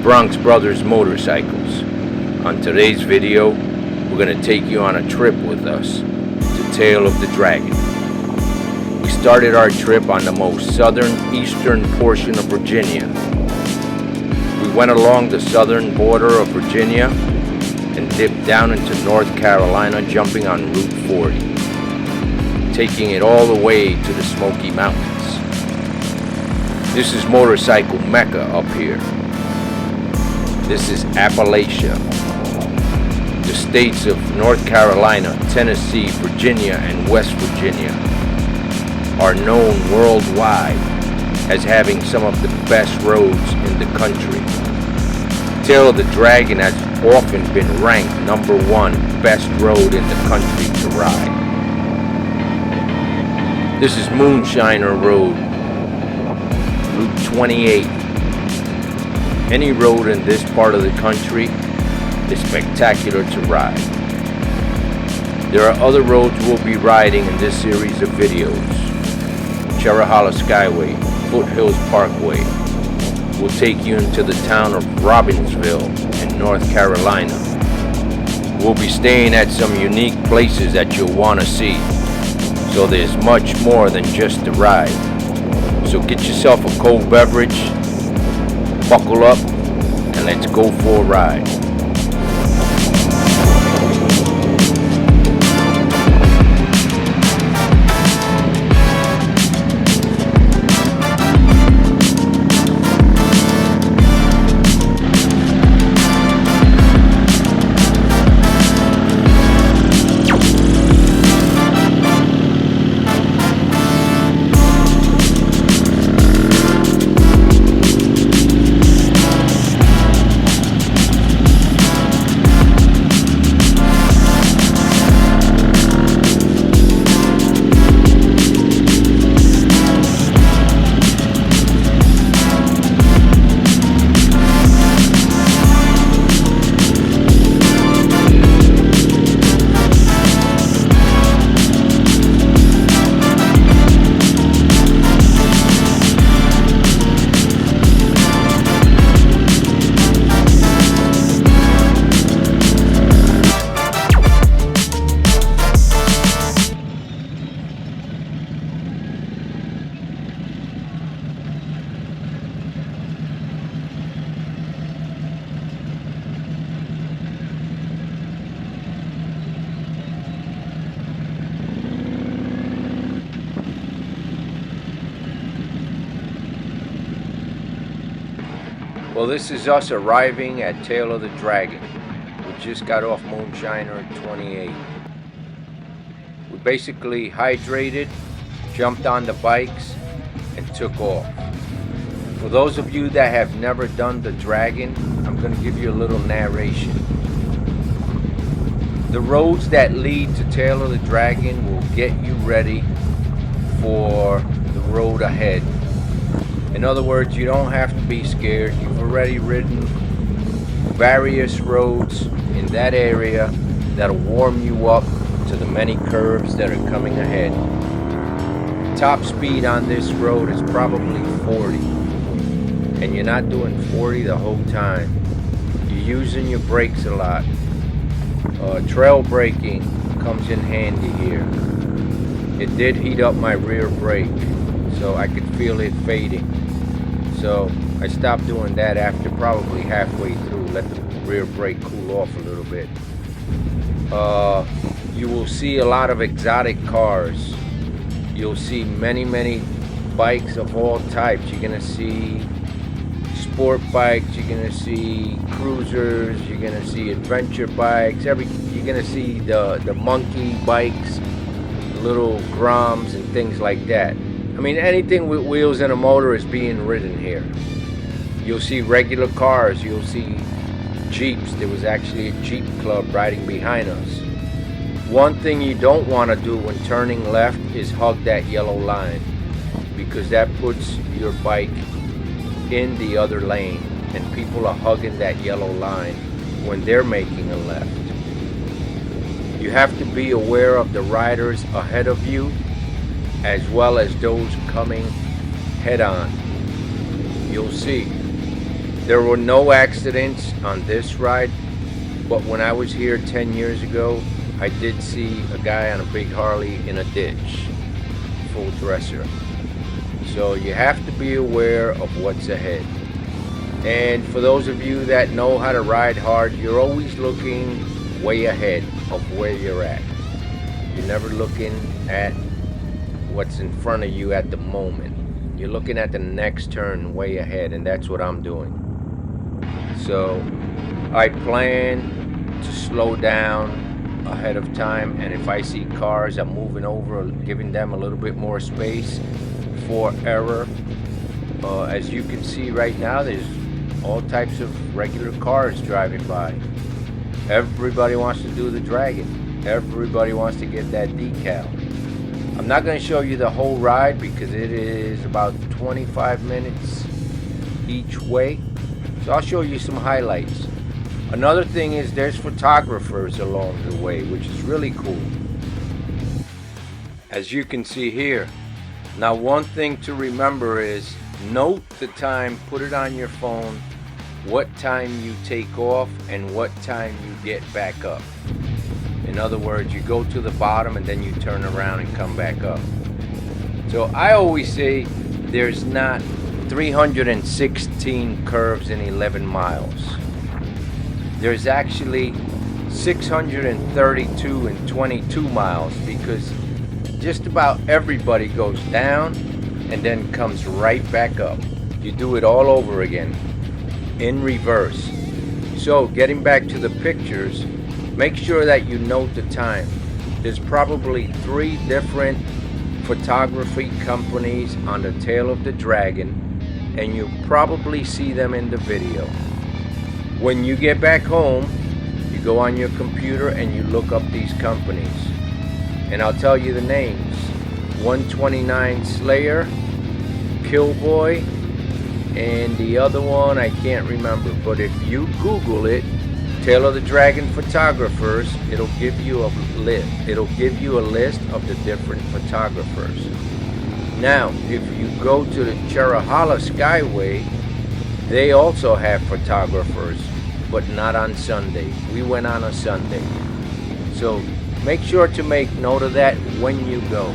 Bronx Brothers Motorcycles. On today's video, we're going to take you on a trip with us to Tail of the Dragon. We started our trip on the most eastern portion of Virginia. We went along the southern border of Virginia and dipped down into North Carolina, jumping on Route 40, taking it all the way to the Smoky Mountains. This is motorcycle Mecca up here. This is Appalachia. The states of North Carolina, Tennessee, Virginia, and West Virginia are known worldwide as having some of the best roads in the country. Tail of the Dragon has often been ranked #1 best road in the country to ride. This is Moonshiner Road, Route 28. Any road in this part of the country is spectacular to ride. There are other roads we'll be riding in this series of videos. Cherahalla Skyway, Foothills Parkway will take you into the town of Robbinsville in North Carolina. We'll be staying at some unique places that you'll want to see. So there's much more than just the ride. So get yourself a cold beverage, buckle up, and let's go for a ride. Well, this is us arriving at Tail of the Dragon. We just got off Moonshiner 28. We basically hydrated, jumped on the bikes, and took off. For those of you that have never done the Dragon, I'm going to give you a little narration. The roads that lead to Tail of the Dragon will get you ready for the road ahead. In other words, you don't have to be scared. You've already ridden various roads in that area that'll warm you up to the many curves that are coming ahead. Top speed on this road is probably 40. And you're not doing 40 the whole time. You're using your brakes a lot. Trail braking comes in handy here. It did heat up my rear brake, so I could feel it fading. So I stopped doing that after probably halfway through. Let the rear brake cool off a little bit. You will see a lot of exotic cars. You'll see many bikes of all types. You're gonna see sport bikes, you're gonna see cruisers, you're gonna see adventure bikes, you're gonna see the monkey bikes, little Groms and things like that. I mean, anything with wheels and a motor is being ridden here. You'll see regular cars, you'll see Jeeps. There was actually a Jeep club riding behind us. One thing you don't want to do when turning left is hug that yellow line, because that puts your bike in the other lane, and people are hugging that yellow line when they're making a left. You have to be aware of the riders ahead of you as well as those coming head on. You'll see There were no accidents on this ride, but when I was here 10 years ago, I did see a guy on a big Harley in a ditch, full dresser. So you have to be aware of what's ahead. And for those of you that know how to ride hard, you're always looking way ahead of where you're at. You're never looking at what's in front of you at the moment. You're looking at the next turn way ahead, and that's what I'm doing. So I plan to slow down ahead of time, and if I see cars, I'm moving over, giving them a little bit more space for error. As you can see right now, there's all types of regular cars driving by. Everybody wants to do the Dragon. Everybody wants to get that decal. I'm not going to show you the whole ride because it is about 25 minutes each way. So I'll show you some highlights. Another thing is there's photographers along the way, which is really cool. As you can see here. Now, one thing to remember is note the time, put it on your phone, what time you take off and what time you get back up. In other words, you go to the bottom and then you turn around and come back up. So I always say there's not 316 curves in 11 miles. There's actually 632 in 22 miles because just about everybody goes down and then comes right back up. You do it all over again in reverse. So getting back to the pictures, make sure that you note the time. There's probably 3 different photography companies on the tail of the Dragon, and you'll probably see them in the video. When you get back home, you go on your computer and you look up these companies. And I'll tell you the names. 129 Slayer, Killboy, and the other one I can't remember. But if you Google it, Tail of the Dragon photographers, it'll give you a list. It'll give you a list of the different photographers. Now, if you go to the Cherrahala Skyway, they also have photographers, but not on Sunday. We went on a Sunday. So make sure to make note of that when you go.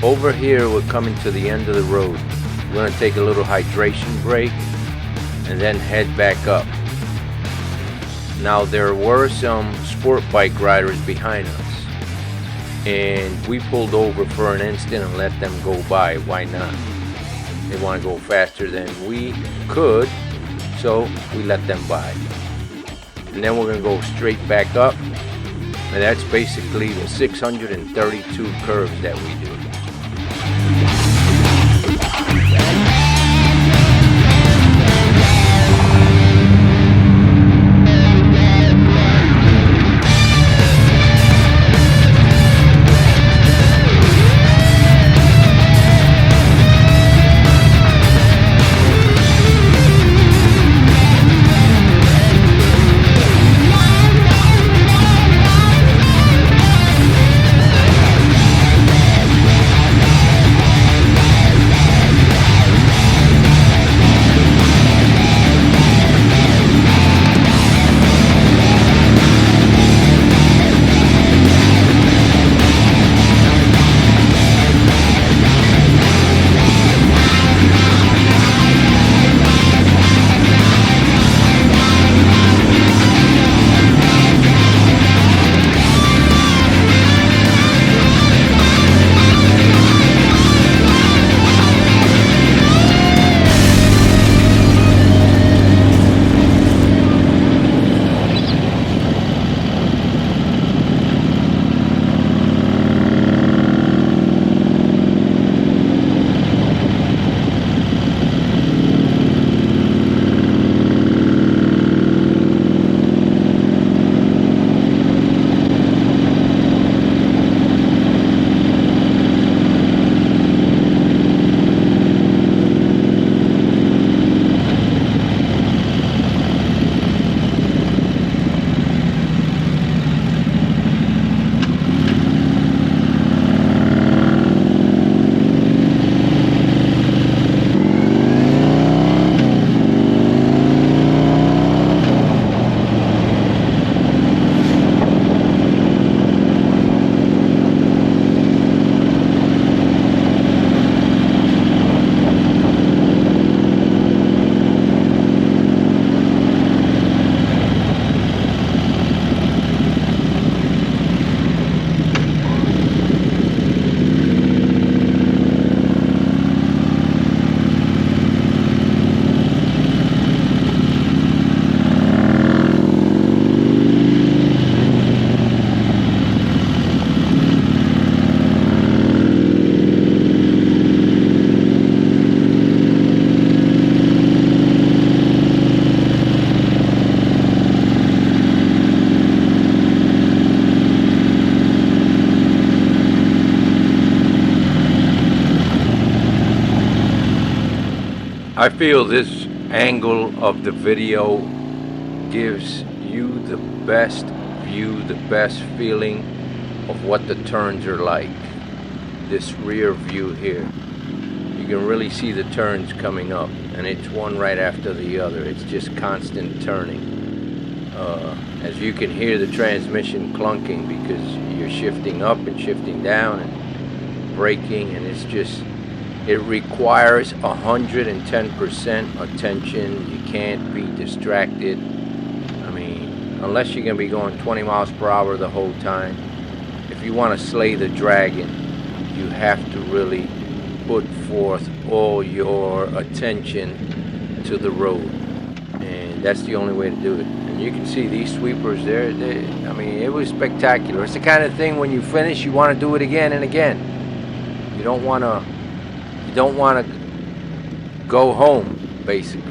Over here, we're coming to the end of the road. We're going to take a little hydration break and then head back up. Now, there were some sport bike riders behind us, and we pulled over for an instant and let them go by. Why not? They want to go faster than we could, so we let them by. And then we're going to go straight back up, and that's basically the 632 curves that we do. I feel this angle of the video gives you the best view, the best feeling of what the turns are like. This rear view here, you can really see the turns coming up, and it's one right after the other. It's just constant turning. As you can hear the transmission clunking because you're shifting up and shifting down and braking, and it's just, it requires 110% attention. You can't be distracted. I mean, unless you're going to be going 20 miles per hour the whole time. If you want to slay the dragon, you have to really put forth all your attention to the road. And that's the only way to do it. And you can see these sweepers there. I mean, it was spectacular. It's the kind of thing when you finish, you want to do it again and again. You don't want to go home, basically.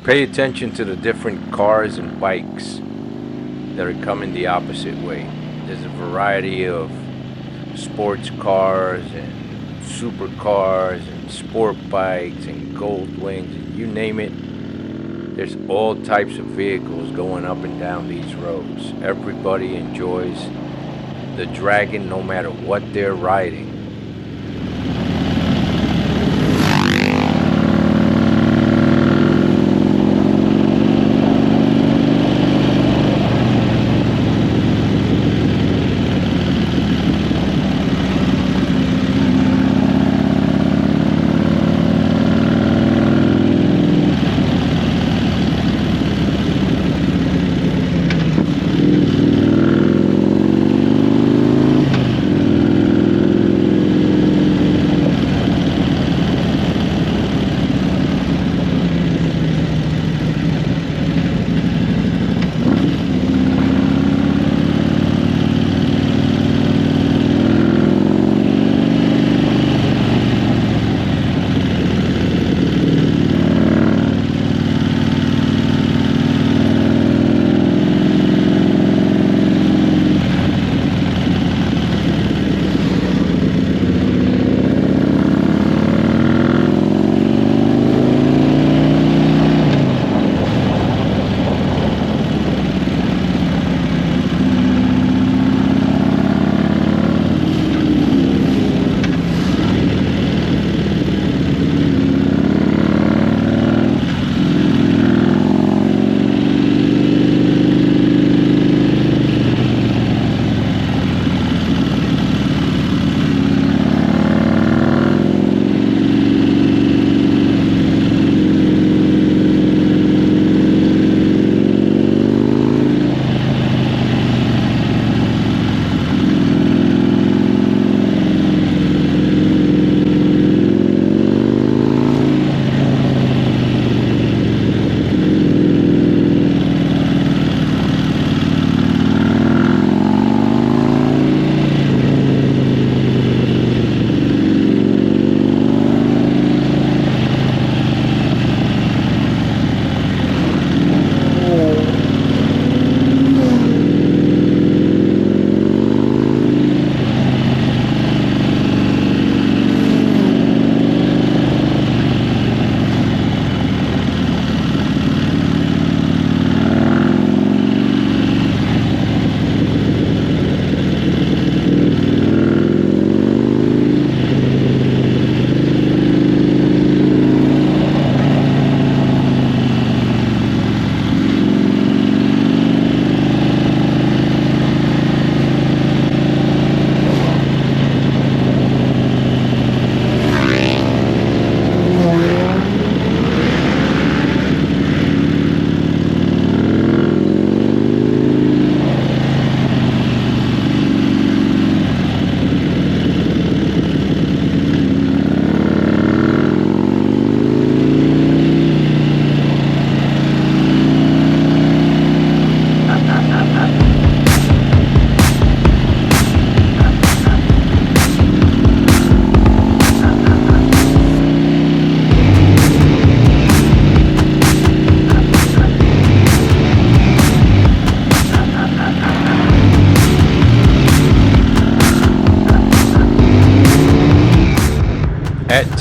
Pay attention to the different cars and bikes that are coming the opposite way. There's a variety of sports cars and supercars and sport bikes and gold wings, and you name it. There's all types of vehicles going up and down these roads. Everybody enjoys the Dragon no matter what they're riding.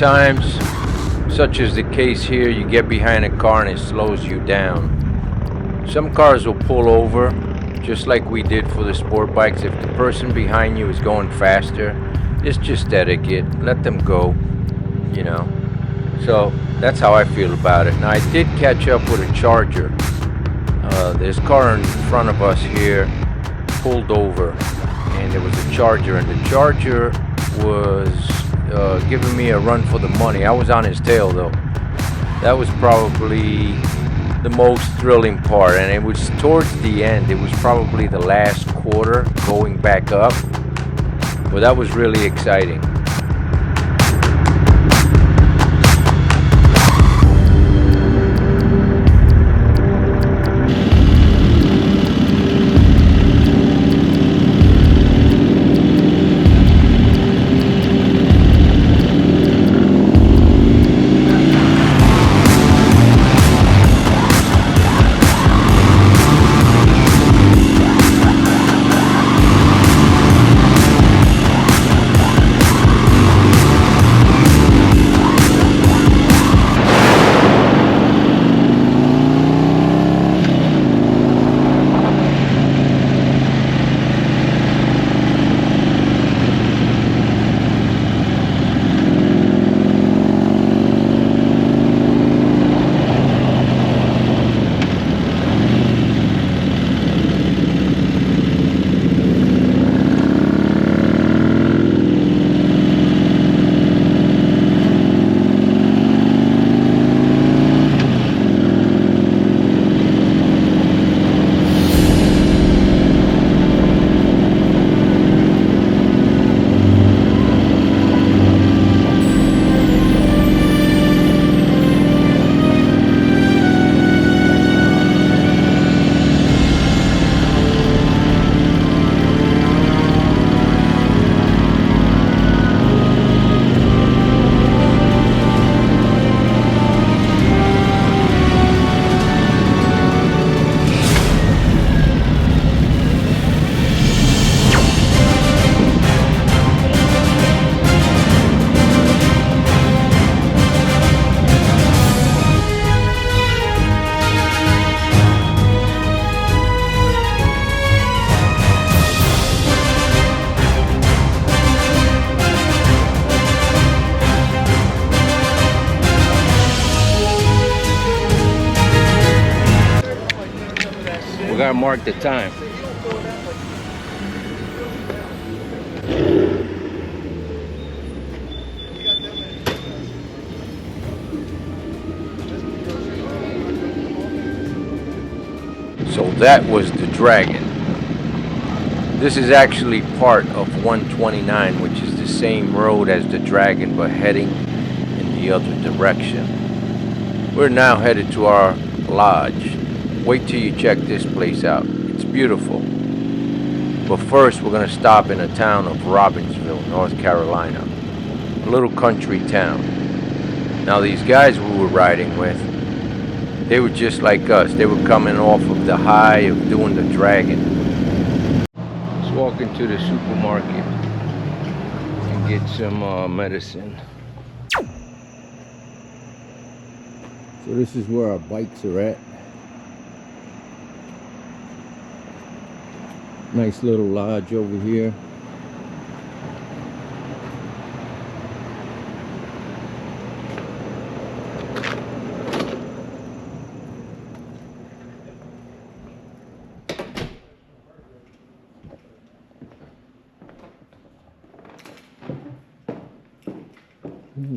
Sometimes, such as the case here, you get behind a car and it slows you down. Some cars will pull over, just like we did for the sport bikes. If the person behind you is going faster, it's just etiquette. Let them go, you know. So that's how I feel about it. Now, I did catch up with a Charger. This car in front of us here pulled over, and there was a Charger, and the Charger was giving me a run for the money. I was on his tail though. That was probably the most thrilling part, and it was towards the end. It was probably the last quarter going back up, but that was really exciting. We gotta mark the time. So that was the Dragon. This is actually part of 129, which is the same road as the Dragon, but heading in the other direction. We're now headed to our lodge. Wait till you check this place out. It's beautiful. But first, we're going to stop in a town of Robbinsville, North Carolina. A little country town. Now, these guys we were riding with, they were just like us. They were coming off of the high of doing the Dragon. Let's walk into the supermarket and get some medicine. So this is where our bikes are at. Nice little lodge over here.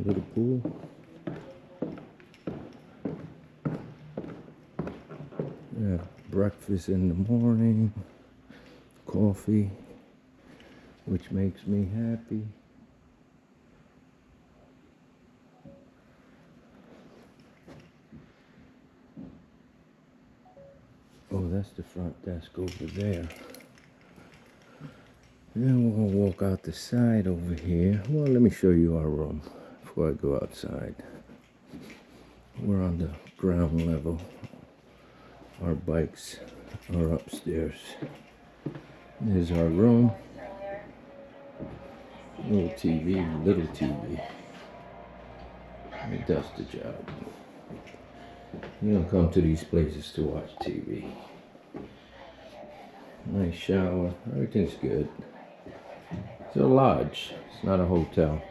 Little pool. Yeah, breakfast in the morning. Coffee, which makes me happy. Oh, that's the front desk over there. Then we're gonna walk out the side over here. Well, let me show you our room before I go outside. We're on the ground level. Our bikes are upstairs. There's our room. Little TV, little TV. It does the job. You don't come to these places to watch TV. Nice shower. Everything's good. It's a lodge. It's not a hotel.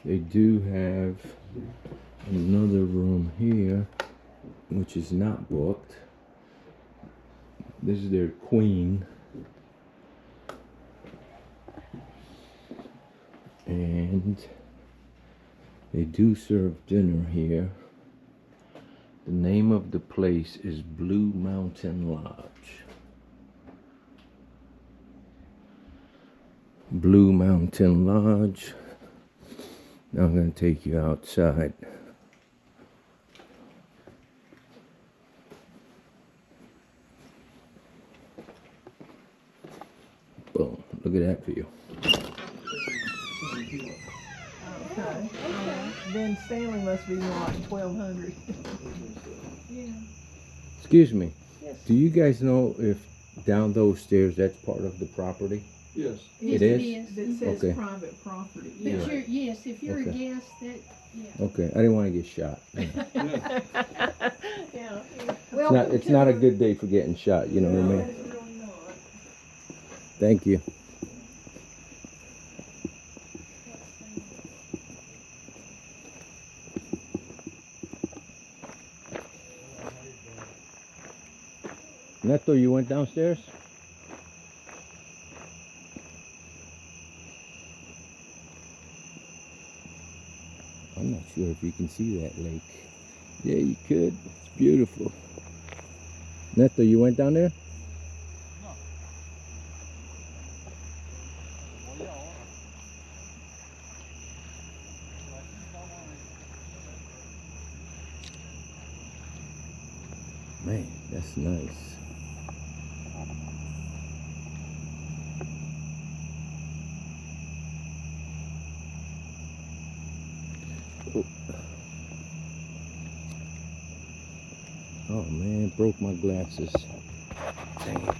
They do have another room here, which is not booked. This is their queen. And they do serve dinner here. The name of the place is Blue Mountain Lodge. Blue Mountain Lodge. Now I'm going to take you outside. Boom. Look at that view. Okay. Then Stanley must be more like 1,200. Yeah. Excuse me. Yes. Do you guys know if down those stairs that's part of the property? Yes. It Yes, is? It says Okay. private property. But Yeah. you're, yes, if you're Okay. a guest, that, yeah. Okay, I didn't want to get shot. Yeah. It's not a good day for getting shot, you know what I mean? It's really not. Thank you. Neto, you went downstairs? I'm not sure if you can see that lake. Yeah, you could. It's beautiful. Neto, you went down there? Man, that's nice. Oh man, broke my glasses. Dang it.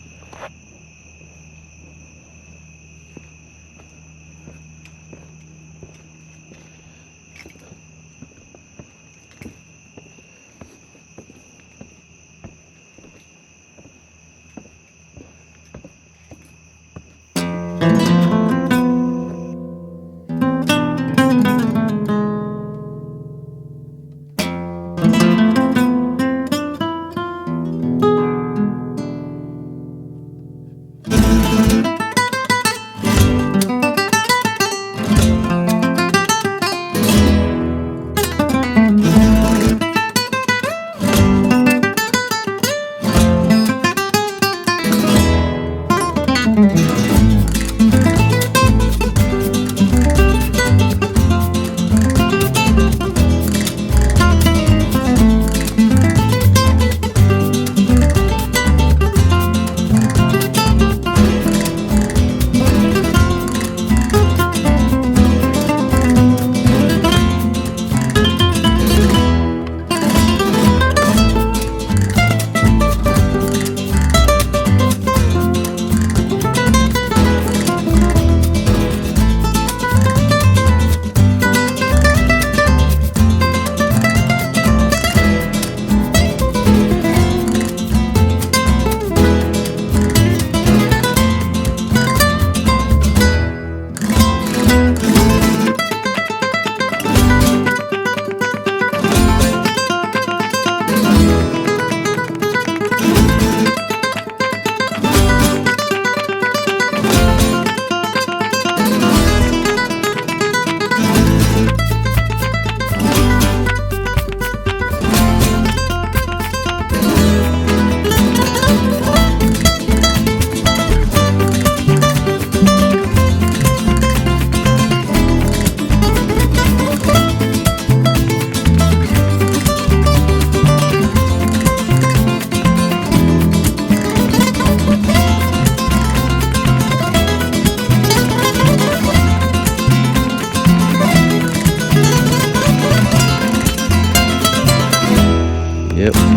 Yep. Now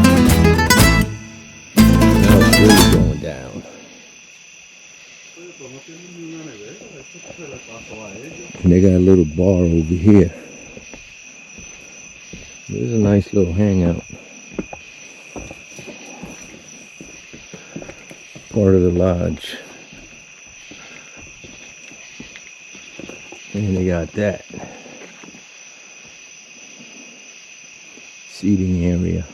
it's really going down. And they got a little bar over here. There's a nice little hangout. Part of the lodge. And they got that. Seating area.